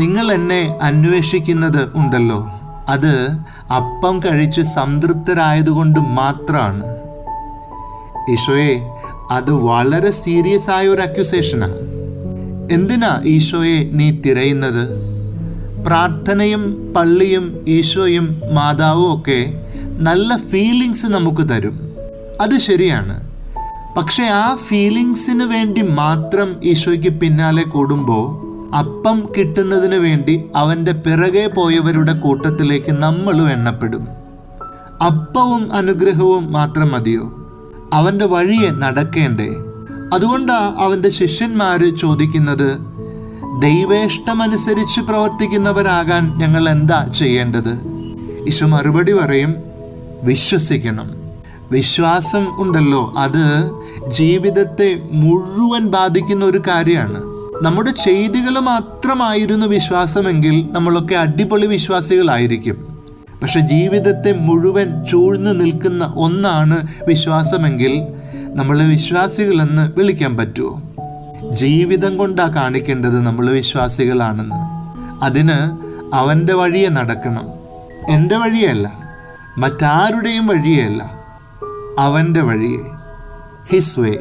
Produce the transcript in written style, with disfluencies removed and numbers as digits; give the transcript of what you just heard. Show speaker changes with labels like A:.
A: നിങ്ങൾ എന്നെ അന്വേഷിക്കുന്നത് ഉണ്ടല്ലോ, അത് അപ്പം കഴിച്ച് സംതൃപ്തരായതുകൊണ്ട് മാത്രമാണ്. ഈശോയെ, അത് വളരെ സീരിയസ് ആയ ഒരു അക്യൂസേഷനാണ്. എന്തിനാ ഈശോയെ നീ തിരയുന്നത്? പ്രാർത്ഥനയും പള്ളിയും ഈശോയും മാതാവും ഒക്കെ നല്ല ഫീലിങ്സ് നമുക്ക് തരും, അത് ശരിയാണ്. പക്ഷെ ആ ഫീലിങ്സിന് വേണ്ടി മാത്രം ഈശോയ്ക്ക് പിന്നാലെ കൂടുമ്പോൾ അപ്പം കിട്ടുന്നതിന് വേണ്ടി അവൻ്റെ പിറകെ പോയവരുടെ കൂട്ടത്തിലേക്ക് നമ്മളും എണ്ണപ്പെടും. അപ്പവും അനുഗ്രഹവും മാത്രം മതിയോ? അവൻ്റെ വഴിയെ നടക്കേണ്ടേ? അതുകൊണ്ടാണ് അവൻ്റെ ശിഷ്യന്മാർ ചോദിക്കുന്നത്, ദൈവേഷ്ടമനുസരിച്ച് പ്രവർത്തിക്കുന്നവരാകാൻ ഞങ്ങൾ എന്താ ചെയ്യേണ്ടത്? ഈശോ മറുപടി പറയും, വിശ്വസിക്കണം. വിശ്വാസം ഉണ്ടല്ലോ, അത് ജീവിതത്തെ മുഴുവൻ ബാധിക്കുന്ന ഒരു കാര്യമാണ്. നമ്മുടെ ചെയ്തികൾ മാത്രമായിരുന്നു വിശ്വാസമെങ്കിൽ നമ്മളൊക്കെ അടിപൊളി വിശ്വാസികളായിരിക്കും. പക്ഷെ ജീവിതത്തെ മുഴുവൻ ചൂഴ്ന്നു നിൽക്കുന്ന ഒന്നാണ് വിശ്വാസമെങ്കിൽ നമ്മളെ വിശ്വാസികളെന്ന് വിളിക്കാൻ പറ്റുമോ? ജീവിതം കൊണ്ടാണ് കാണിക്കേണ്ടത് നമ്മൾ വിശ്വാസികളാണെന്ന്. അതിന് അവൻ്റെ വഴിയെ നടക്കണം. എൻ്റെ വഴിയല്ല, മറ്റാരുടെയും വഴിയല്ല, അവൻ്റെ വഴിയെ, ഹിസ് വേ.